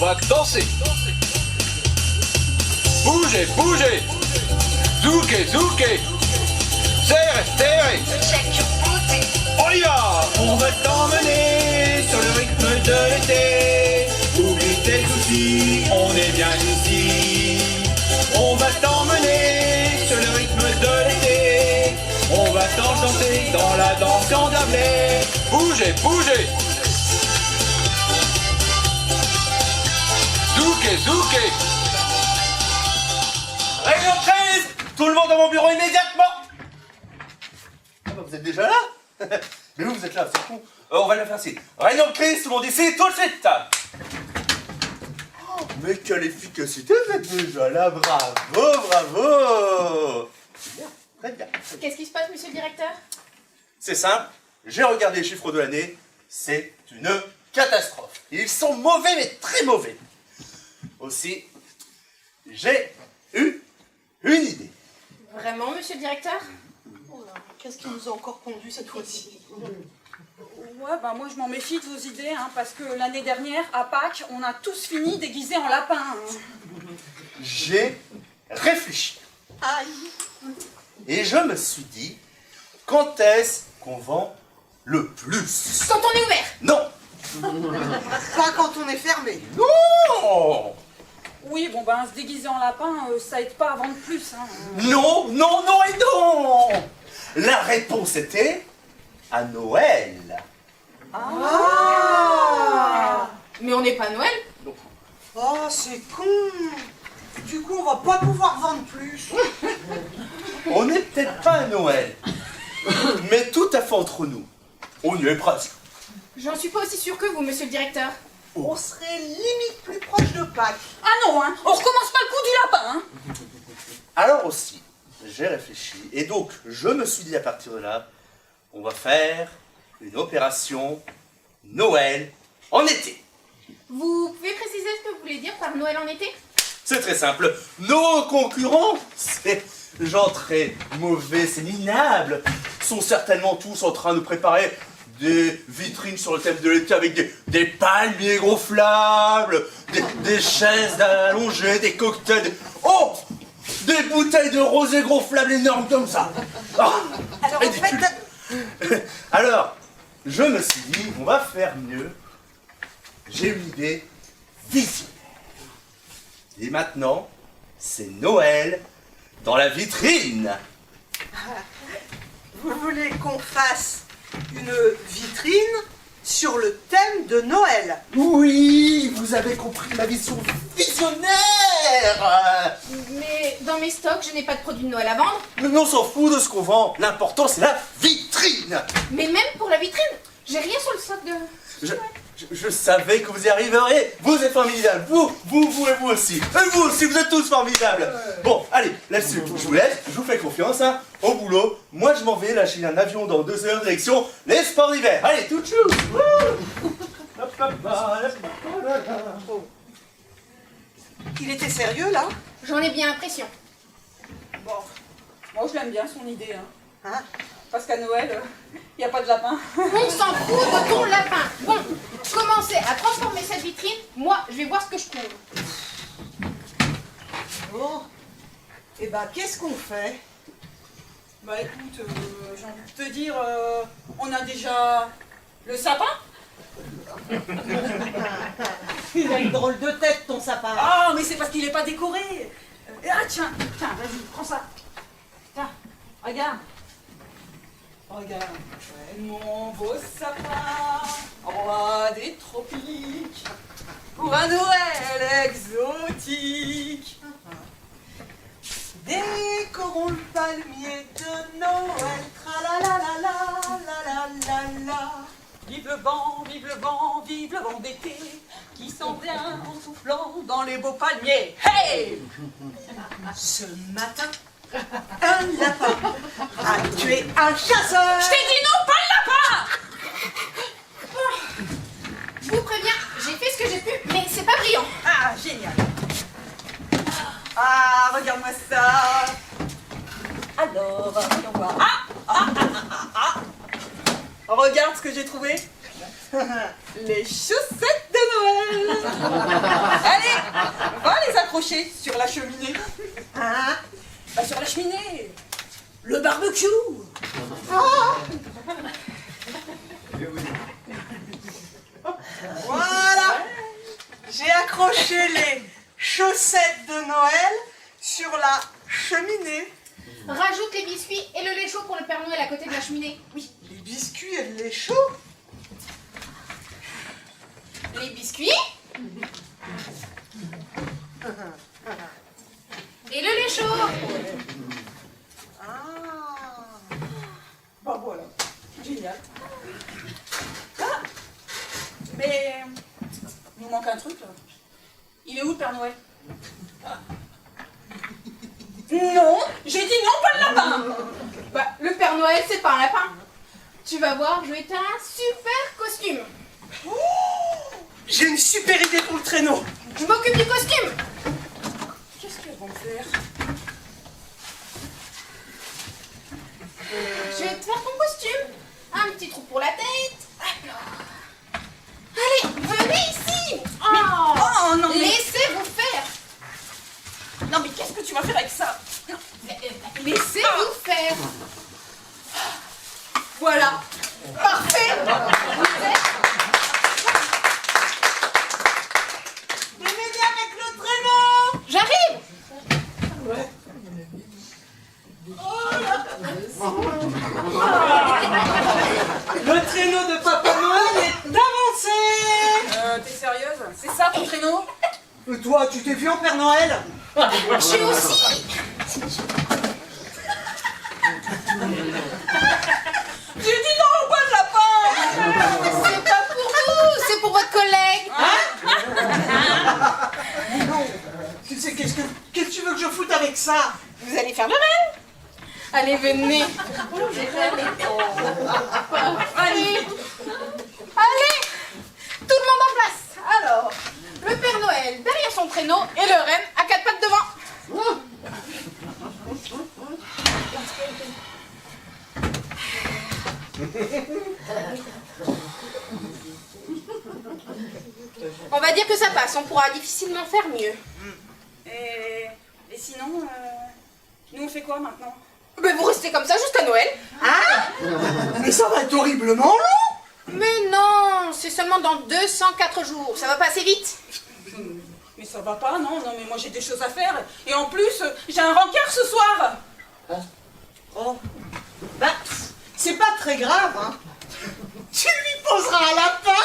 va danser. Bougez, bougez. Zouké, zouké. Serrez, serrez. On y va. On va t'emmener sur le rythme de l'été. Oublie tes soucis, on est bien ici. On va t'emmener sur le rythme de l'été. On va t'enchanter dans la danse endiablée. Bougez, bougez. Zouké, zouké. Réunion de crise. Tout le monde dans mon bureau immédiatement. Ah bah vous êtes déjà là. Mais vous êtes là, c'est con. On va le faire ici. Réunion de crise, tout le monde ici, tout de suite. Oh, mais quelle efficacité, vous êtes déjà là. Bravo, bravo. Bien, très bien. Qu'est-ce qui se passe, monsieur le directeur? C'est simple, j'ai regardé les chiffres de l'année, c'est une catastrophe. Ils sont mauvais, mais très mauvais. Aussi, j'ai eu une idée. Vraiment, monsieur le directeur? Oh là, qu'est-ce qui nous a encore conduit cette fois-ci? Ouais, bah moi je m'en méfie de vos idées, hein, parce que l'année dernière, à Pâques, on a tous fini déguisés en lapin. Hein. J'ai réfléchi. Aïe! Et je me suis dit, quand est-ce qu'on vend le plus? Quand on est ouvert! Non! Pas quand on est fermé. Non! Oui, bon ben se déguiser en lapin, ça aide pas à vendre plus. Hein. Non, non, non et non! La réponse était à Noël. Ah! Mais on n'est pas Noël? Oh, c'est con! Du coup, on va pas pouvoir vendre plus. On n'est peut-être pas à Noël, mais tout à fait entre nous. On y est presque. J'en suis pas aussi sûre que vous, monsieur le directeur. On serait limite plus proche de Pâques. Ah non, hein, on recommence pas le coup du lapin. Hein. Alors aussi, j'ai réfléchi, et donc je me suis dit à partir de là, on va faire une opération Noël en été. Vous pouvez préciser ce que vous voulez dire par Noël en été? C'est très simple. Nos concurrents, ces gens très mauvais, c'est minable, sont certainement tous en train de préparer des vitrines sur le thème de l'été avec des palmiers gonflables, des chaises allongées, des cocktails, oh, des bouteilles de rosé gonflables énormes comme ça. Ah, Alors, en ridicule. fait, Alors, je me suis dit, on va faire mieux. J'ai une idée visionnaire. Et maintenant, c'est Noël dans la vitrine. vous voulez qu'on fasse une vitrine sur le thème de Noël? Oui, vous avez compris ma vision visionnaire. Mais dans mes stocks, je n'ai pas de produits de Noël à vendre. Mais on s'en fout de ce qu'on vend. L'important, c'est la vitrine. Mais même pour la vitrine, j'ai rien sur le stock de... Je savais que vous y arriveriez. Vous êtes formidables. Vous et vous aussi. Et vous aussi, vous êtes tous formidables. Bon, allez, là-dessus, je vous laisse. Je vous fais confiance, hein. Au boulot. Moi, je m'en vais lâcher un avion dans 2 heures direction les sports d'hiver. Allez, tout de suite. Il était sérieux, là? J'en ai bien l'impression. Bon, moi je l'aime bien son idée, hein. Hein? Parce qu'à Noël, il n'y a pas de lapin. On s'en fout de ton lapin. Bon, commencez à transformer cette vitrine. Moi, je vais voir ce que je trouve. Bon. Eh ben, qu'est-ce qu'on fait? Bah écoute, j'ai envie de te dire, on a déjà le sapin. Il a une drôle de tête, ton sapin. Ah, mais c'est parce qu'il n'est pas décoré. Ah tiens, vas-y, prends ça. Tiens, regarde. Regarde, mon beau sapin, roi des tropiques, pour un Noël exotique. Décorons le palmier de Noël, tra-la-la-la-la-la-la-la. Vive le vent, vive le vent, vive le vent d'été, qui s'en vient en soufflant dans les beaux palmiers. Hey! Ce matin, un lapin a tué un chasseur. Je t'ai dit non, pas le lapin! Je vous préviens, j'ai fait ce que j'ai pu, mais c'est pas brillant. Ah, génial. Ah, regarde-moi ça. Alors, voyons voir. Regarde ce que j'ai trouvé. Les chaussettes de Noël. accroché sur la cheminée. Hein? Bah, sur la cheminée. Le barbecue. Voilà. J'ai accroché les chaussettes de Noël sur la cheminée. Rajoute les biscuits et le lait chaud pour le Père Noël à côté de la cheminée. Oui. Les biscuits et le lait chaud. Les biscuits. Et le lait chaud. Ah. Bah voilà, génial. Ah, mais il nous manque un truc là. Il est où le Père Noël? Non, j'ai dit non, pas le lapin. Bah, le Père Noël, c'est pas un lapin. Tu vas voir, je vais te faire un super costume. J'ai une super idée pour le traîneau. Je m'occupe du costume. Qu'est-ce qu'elles vont faire? Je vais te faire ton costume. Un petit trou pour la tête. Alors. Allez, venez ici. Oh non, mais... Laissez-vous faire. Non mais qu'est-ce que tu vas faire avec ça? Laissez-vous faire. Voilà. Parfait. Venez avec le traîneau. J'arrive. Le traîneau de Papa Noël est avancé. T'es sérieuse? C'est ça ton traîneau? Toi, tu t'es vu en Père Noël? J'ai aussi. J'ai dit non, pas de lapin. C'est pas pour vous, c'est pour votre collègue. Non. Qu'est-ce que tu veux que je foute avec ça? Vous allez faire le rêve. Allez, venez. Allez. Allez. Tout le monde en place. Alors, le Père Noël derrière son traîneau et le renne à quatre pattes devant. On va dire que ça passe, on pourra difficilement faire mieux. Et sinon, nous on fait quoi maintenant? Mais vous restez comme ça jusqu'à Noël. Hein? Mais ça va être horriblement long. Mais non, c'est seulement dans 204 jours, ça va passer vite. Mais ça va pas, non, non, mais moi j'ai des choses à faire. Et en plus, j'ai un rencard ce soir. Oh. Bah, c'est pas très grave, hein. Tu lui poseras un lapin.